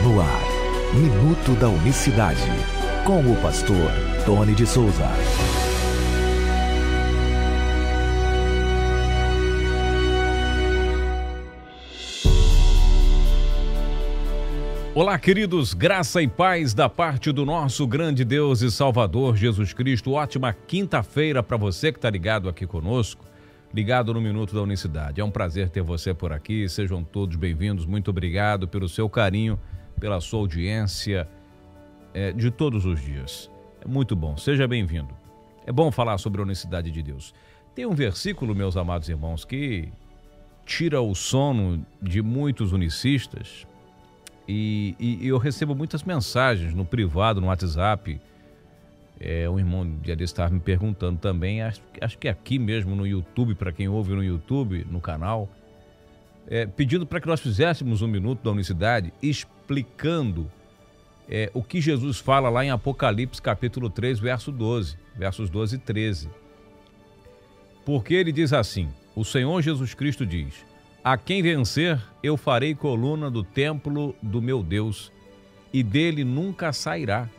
No ar, Minuto da Unicidade, com o pastor Tony de Souza. Olá, queridos, graça e paz da parte do nosso grande Deus e Salvador Jesus Cristo. Ótima quinta-feira para você que está ligado aqui conosco, ligado no Minuto da Unicidade. É um prazer ter você por aqui, sejam todos bem-vindos. Muito obrigado pelo seu carinho, pela sua audiência de todos os dias. É muito bom, seja bem-vindo. É bom falar sobre a unicidade de Deus. Tem um versículo, meus amados irmãos, que tira o sono de muitos unicistas. E eu recebo muitas mensagens no privado, no WhatsApp. Um irmão de ali estava me perguntando também, acho que aqui mesmo no YouTube, para quem ouve no YouTube, no canal, pedindo para que nós fizéssemos um Minuto da Unicidade, explicando o que Jesus fala lá em Apocalipse capítulo 3, versos 12 e 13. Porque ele diz assim, o Senhor Jesus Cristo diz: a quem vencer, eu farei coluna do templo do meu Deus, e dele nunca sairá.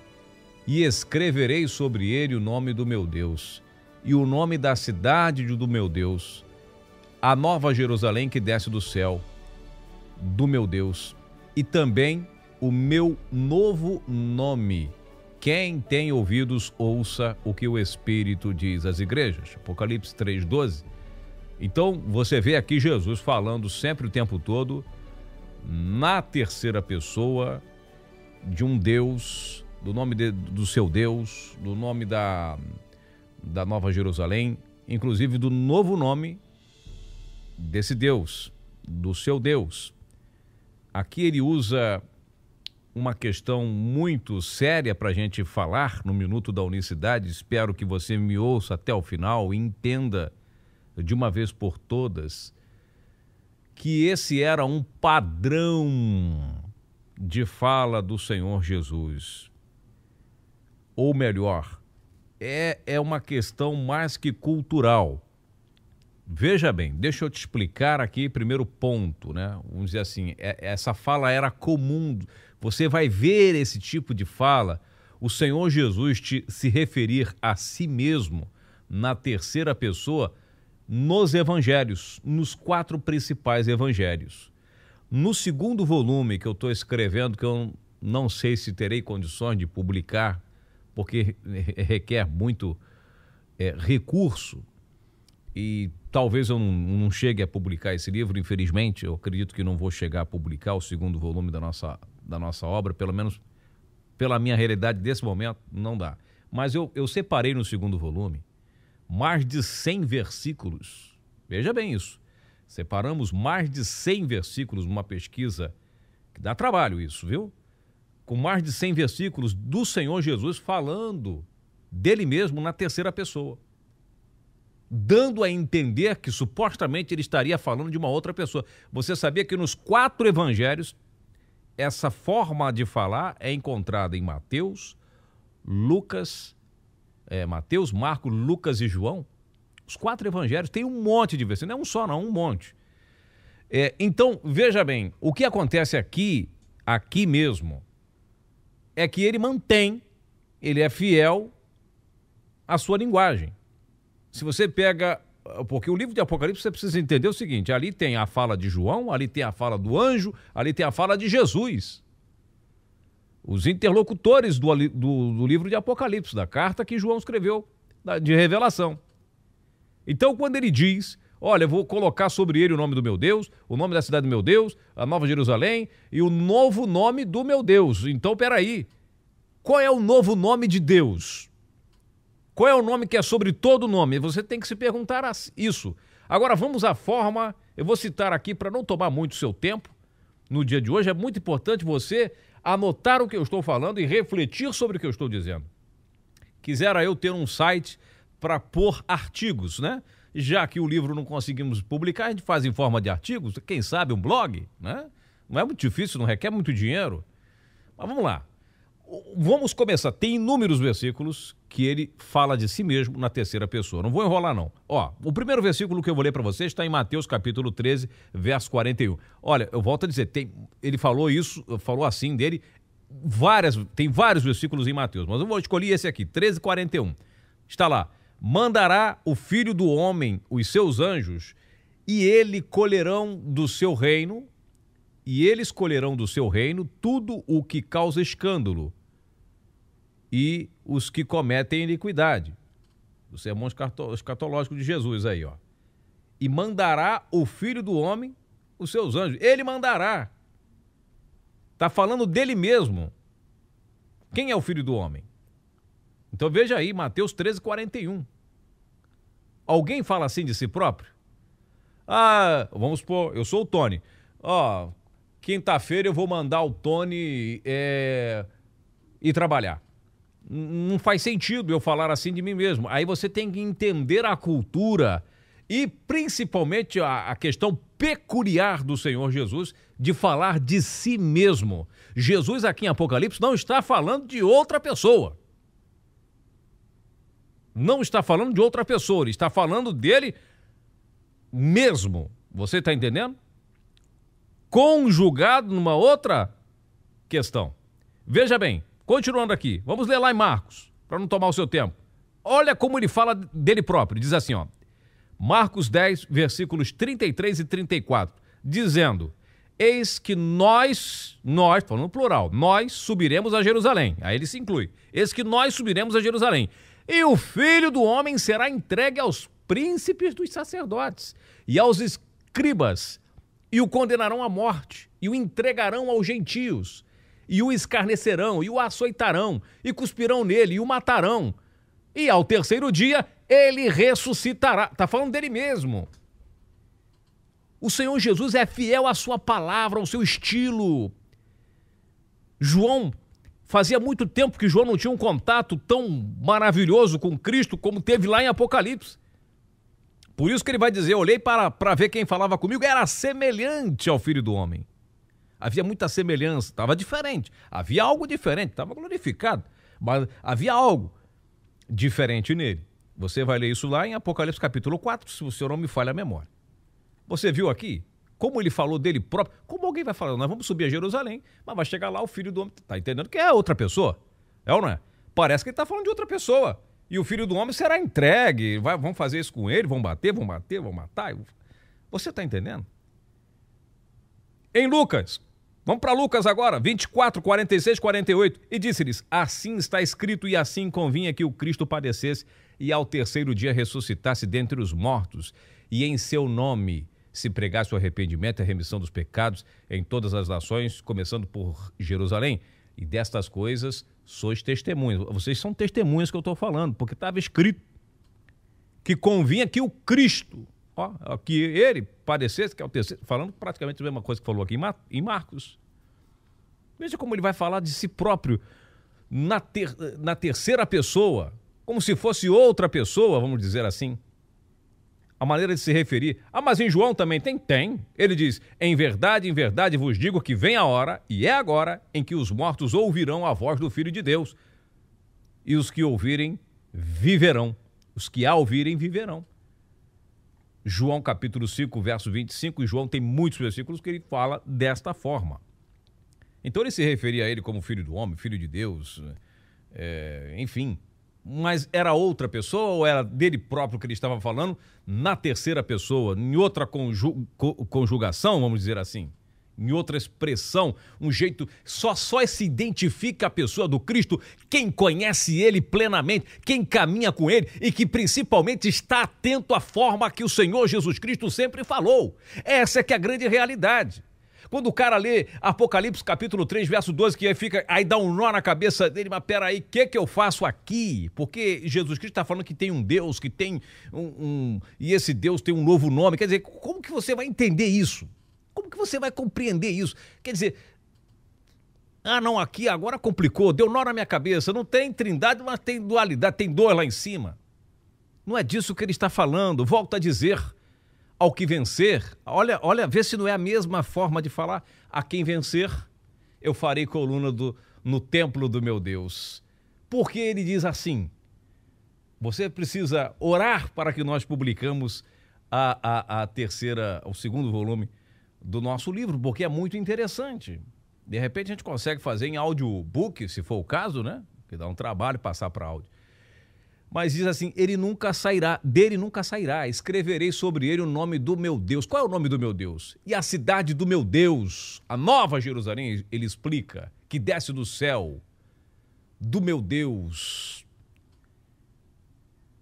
E escreverei sobre ele o nome do meu Deus, e o nome da cidade do meu Deus, a nova Jerusalém que desce do céu, do meu Deus, e também o meu novo nome. Quem tem ouvidos, ouça o que o Espírito diz às igrejas. Apocalipse 3:12. Então, você vê aqui Jesus falando sempre o tempo todo na terceira pessoa de um Deus, do nome do seu Deus, do nome da Nova Jerusalém, inclusive do novo nome desse Deus, do seu Deus. Aqui ele usa uma questão muito séria para a gente falar no Minuto da Unicidade. Espero que você me ouça até o final e entenda de uma vez por todas, que esse era um padrão de fala do Senhor Jesus. Ou melhor, é uma questão mais que cultural. Veja bem, deixa eu te explicar aqui primeiro ponto, né? Vamos dizer assim, essa fala era comum. Você vai ver esse tipo de fala, o Senhor Jesus se referir a si mesmo na terceira pessoa, nos evangelhos, nos 4 principais evangelhos. No segundo volume que eu estou escrevendo, que eu não sei se terei condições de publicar, porque requer muito recurso, e talvez eu não chegue a publicar esse livro, infelizmente. Eu acredito que não vou chegar a publicar o segundo volume da nossa obra, pelo menos pela minha realidade desse momento, não dá. Mas eu separei no segundo volume mais de 100 versículos. Veja bem isso. Separamos mais de 100 versículos numa pesquisa que dá trabalho isso, viu? Com mais de 100 versículos do Senhor Jesus falando dele mesmo na terceira pessoa, dando a entender que supostamente ele estaria falando de uma outra pessoa. Você sabia que nos 4 evangelhos essa forma de falar é encontrada em Mateus, Mateus, Marcos, Lucas e João? Os 4 evangelhos têm um monte de versículos, não é um só não, um monte. Então, veja bem, o que acontece aqui mesmo, é que ele é fiel à sua linguagem. Se você pega, porque o livro de Apocalipse você precisa entender o seguinte, ali tem a fala de João, ali tem a fala do anjo, ali tem a fala de Jesus. Os interlocutores do livro de Apocalipse, da carta que João escreveu, de revelação. Então, quando ele diz, olha, eu vou colocar sobre ele o nome do meu Deus, o nome da cidade do meu Deus, a Nova Jerusalém e o novo nome do meu Deus. Então, peraí, qual é o novo nome de Deus? Qual é o nome que é sobre todo nome? Você tem que se perguntar isso. Agora, vamos à forma, eu vou citar aqui para não tomar muito seu tempo no dia de hoje. É muito importante você anotar o que eu estou falando e refletir sobre o que eu estou dizendo. Quisera eu ter um site para pôr artigos, né? Já que o livro não conseguimos publicar, a gente faz em forma de artigos, quem sabe um blog, né? Não é muito difícil, não requer muito dinheiro. Mas vamos lá. Vamos começar. Tem inúmeros versículos que ele fala de si mesmo na terceira pessoa. Não vou enrolar, não. O primeiro versículo que eu vou ler para vocês está em Mateus capítulo 13, verso 41. Olha, eu volto a dizer, ele falou isso, falou assim dele, tem vários versículos em Mateus, mas eu vou escolher esse aqui, 13:41. Está lá: mandará o Filho do Homem os seus anjos, e eles colherão do seu reino, tudo o que causa escândalo e os que cometem iniquidade. O sermão escatológico de Jesus aí, ó. E mandará o Filho do Homem os seus anjos. Ele mandará. Está falando dele mesmo. Quem é o Filho do Homem? Então veja aí, Mateus 13:41. Alguém fala assim de si próprio? Ah, vamos supor, eu sou o Tony. Ó, quinta-feira eu vou mandar o Tony ir trabalhar. Não faz sentido eu falar assim de mim mesmo. Aí você tem que entender a cultura e principalmente a questão peculiar do Senhor Jesus de falar de si mesmo. Jesus aqui em Apocalipse não está falando de outra pessoa. Não está falando de outra pessoa, ele está falando dele mesmo. Você está entendendo? Conjugado numa outra questão. Veja bem, continuando aqui, vamos ler lá em Marcos, para não tomar o seu tempo. Olha como ele fala dele próprio, diz assim, ó. Marcos 10, versículos 33 e 34, dizendo: eis que nós, falando no plural, nós subiremos a Jerusalém. Aí ele se inclui. Eis que nós subiremos a Jerusalém. E o Filho do Homem será entregue aos príncipes dos sacerdotes e aos escribas, e o condenarão à morte, e o entregarão aos gentios, e o escarnecerão, e o açoitarão, e cuspirão nele, e o matarão. E ao terceiro dia ele ressuscitará. Está falando dele mesmo. O Senhor Jesus é fiel à sua palavra, ao seu estilo. João, fazia muito tempo que João não tinha um contato tão maravilhoso com Cristo como teve lá em Apocalipse. Por isso que ele vai dizer, olhei para ver quem falava comigo, era semelhante ao Filho do Homem. Havia muita semelhança, estava diferente. Havia algo diferente, estava glorificado, mas havia algo diferente nele. Você vai ler isso lá em Apocalipse capítulo 4, se o senhor não me falha a memória. Você viu aqui como ele falou dele próprio? Como alguém vai falar, nós vamos subir a Jerusalém, mas vai chegar lá o Filho do Homem. Está entendendo que é outra pessoa? É ou não é? Parece que ele está falando de outra pessoa. E o Filho do Homem será entregue, vão fazer isso com ele, vão bater, vão matar. Você está entendendo? Em Lucas, vamos para Lucas agora, 24, 46, 48. E disse-lhes, assim está escrito e assim convinha que o Cristo padecesse e ao terceiro dia ressuscitasse dentre os mortos, e em seu nome se pregasse o arrependimento e a remissão dos pecados em todas as nações, começando por Jerusalém. E destas coisas sois testemunhas. Vocês são testemunhas que eu estou falando, porque estava escrito que convinha que o Cristo, que ele padecesse, que é o terceiro, falando praticamente a mesma coisa que falou aqui em Marcos. Veja como ele vai falar de si próprio na terceira pessoa, como se fosse outra pessoa, vamos dizer assim. A maneira de se referir. Ah, mas em João também tem? Tem. Ele diz, em verdade vos digo que vem a hora, e é agora, em que os mortos ouvirão a voz do Filho de Deus. E os que ouvirem, viverão. Os que a ouvirem, viverão. João capítulo 5, verso 25, e João tem muitos versículos que ele fala desta forma. Então ele se referia a ele como Filho do Homem, Filho de Deus, enfim. Mas era outra pessoa ou era dele próprio que ele estava falando na terceira pessoa, em outra conjugação, vamos dizer assim, em outra expressão, um jeito, só se identifica a pessoa do Cristo quem conhece ele plenamente, quem caminha com ele e que principalmente está atento à forma que o Senhor Jesus Cristo sempre falou. Essa é que é a grande realidade. Quando o cara lê Apocalipse capítulo 3, verso 12, que aí dá um nó na cabeça dele, mas peraí, o que eu faço aqui? Porque Jesus Cristo está falando que tem um Deus, que tem e esse Deus tem um novo nome. Quer dizer, como que você vai entender isso? Como que você vai compreender isso? Quer dizer, não, aqui agora complicou, deu nó na minha cabeça, não tem trindade, mas tem dualidade, tem dor lá em cima. Não é disso que ele está falando, volta a dizer... Ao que vencer, olha, vê se não é a mesma forma de falar. A quem vencer, eu farei coluna no templo do meu Deus. Porque ele diz assim, você precisa orar para que nós publicamos o segundo volume do nosso livro, porque é muito interessante. De repente a gente consegue fazer em audiobook, se for o caso, né? Que dá um trabalho passar para áudio. Mas diz assim, dele nunca sairá, escreverei sobre ele o nome do meu Deus. Qual é o nome do meu Deus? E a cidade do meu Deus, a nova Jerusalém, ele explica, que desce do céu, do meu Deus.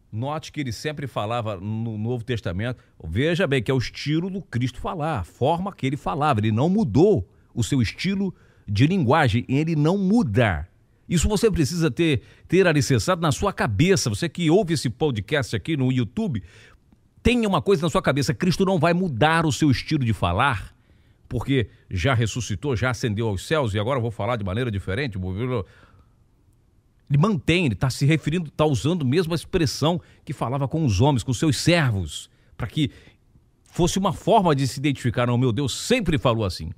Note que ele sempre falava no Novo Testamento, veja bem que é o estilo do Cristo falar, a forma que ele falava, ele não mudou o seu estilo de linguagem, ele não muda. Isso você precisa ter alicerçado na sua cabeça. Você que ouve esse podcast aqui no YouTube, tenha uma coisa na sua cabeça, Cristo não vai mudar o seu estilo de falar, porque já ressuscitou, já ascendeu aos céus, e agora eu vou falar de maneira diferente. Ele mantém, ele está se referindo, está usando mesmo a expressão que falava com os homens, com os seus servos, para que fosse uma forma de se identificar. Não, meu Deus sempre falou assim.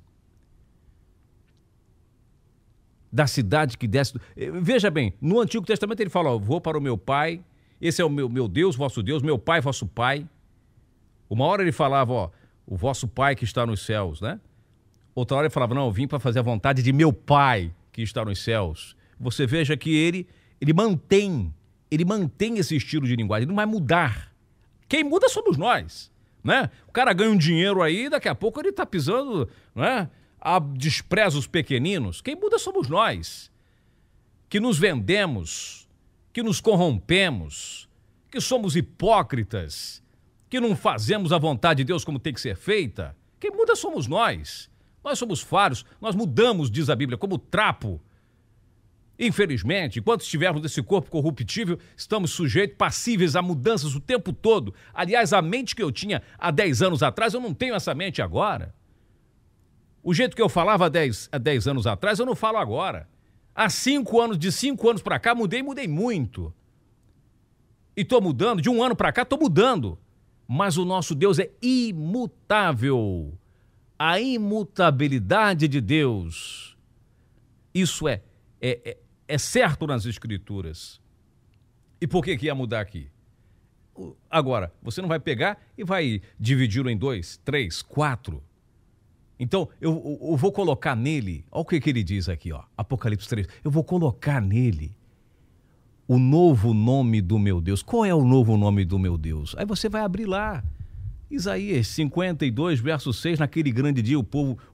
Da cidade que desce... Veja bem, no Antigo Testamento ele fala, ó, vou para o meu pai, esse é o meu Deus, vosso Deus, meu pai, vosso pai. Uma hora ele falava, ó, o vosso pai que está nos céus, né? Outra hora ele falava, não, eu vim para fazer a vontade de meu pai que está nos céus. Você veja que ele mantém esse estilo de linguagem, ele não vai mudar. Quem muda somos nós, né? O cara ganha um dinheiro aí, daqui a pouco ele está pisando, né? Despreza os pequeninos. Quem muda somos nós, que nos vendemos, que nos corrompemos, que somos hipócritas, que não fazemos a vontade de Deus como tem que ser feita. Quem muda somos nós. Nós somos faros, nós mudamos, diz a Bíblia, como trapo. Infelizmente, enquanto estivermos nesse corpo corruptível, estamos sujeitos, passíveis a mudanças o tempo todo. Aliás, a mente que eu tinha há 10 anos atrás, eu não tenho essa mente agora. O jeito que eu falava há 10 anos atrás, eu não falo agora. Há 5 anos, de 5 anos para cá, mudei muito. E estou mudando, de um ano para cá, estou mudando. Mas o nosso Deus é imutável. A imutabilidade de Deus, isso é certo nas Escrituras. E por que ia mudar aqui? Agora, você não vai pegar e vai dividi-lo em 2, 3, 4. Então, eu vou colocar nele, olha o que ele diz aqui, ó, Apocalipse 3, eu vou colocar nele o novo nome do meu Deus. Qual é o novo nome do meu Deus? Aí você vai abrir lá, Isaías 52, verso 6, naquele grande dia o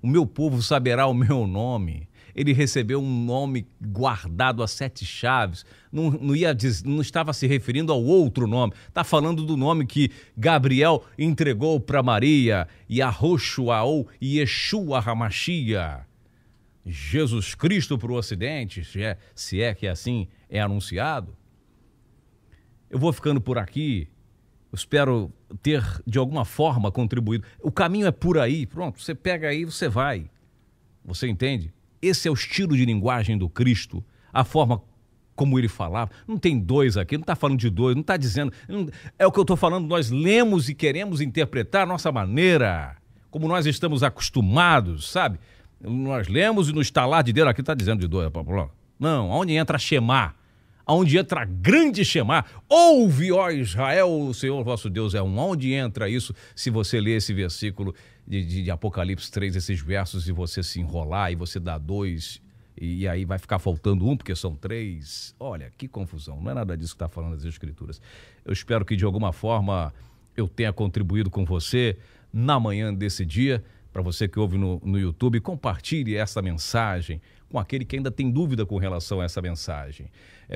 meu povo saberá o meu nome. Ele recebeu um nome guardado a 7 chaves, não estava se referindo ao outro nome, está falando do nome que Gabriel entregou para Maria, Yahushua ou Yeshua HaMashiach, Jesus Cristo para o Ocidente, se é que assim é anunciado. Eu vou ficando por aqui, eu espero ter de alguma forma contribuído. O caminho é por aí, pronto, você pega aí, você vai, você entende? Esse é o estilo de linguagem do Cristo, a forma como ele falava. Não tem 2 aqui, não está falando de 2, não está dizendo... é o que eu estou falando, nós lemos e queremos interpretar a nossa maneira, como nós estamos acostumados, sabe? Nós lemos e no estalar de dedo aqui está dizendo de 2. Não, onde entra Shema, onde entra a grande Shema, ouve, ó Israel, o Senhor vosso Deus é um. Onde entra isso, se você ler esse versículo de Apocalipse 3, esses versos, e você se enrolar, e você dá 2, e aí vai ficar faltando 1, porque são 3. Olha, que confusão, não é nada disso que está falando as Escrituras. Eu espero que de alguma forma eu tenha contribuído com você na manhã desse dia. Para você que ouve no YouTube, compartilhe essa mensagem com aquele que ainda tem dúvida com relação a essa mensagem.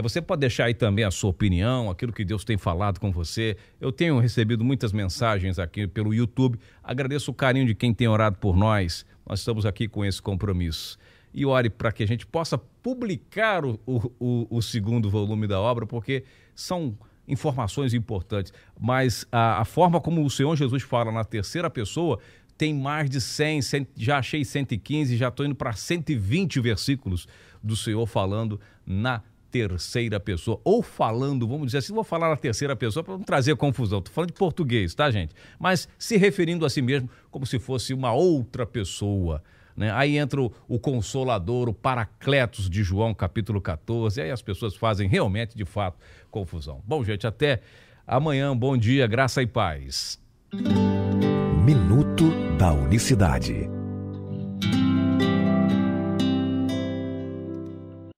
Você pode deixar aí também a sua opinião, aquilo que Deus tem falado com você. Eu tenho recebido muitas mensagens aqui pelo YouTube. Agradeço o carinho de quem tem orado por nós. Nós estamos aqui com esse compromisso. E ore para que a gente possa publicar o segundo volume da obra, porque são informações importantes. Mas a forma como o Senhor Jesus fala na terceira pessoa tem mais de 100, já achei 115, já estou indo para 120 versículos do Senhor falando na terceira pessoa, ou falando, vamos dizer assim, vou falar na terceira pessoa para não trazer confusão, estou falando de português, tá, gente? Mas se referindo a si mesmo como se fosse uma outra pessoa, né? Aí entra o Consolador, o Paracletos de João, capítulo 14, aí as pessoas fazem realmente, de fato, confusão. Bom, gente, até amanhã, bom dia, graça e paz. Minuto da Unicidade.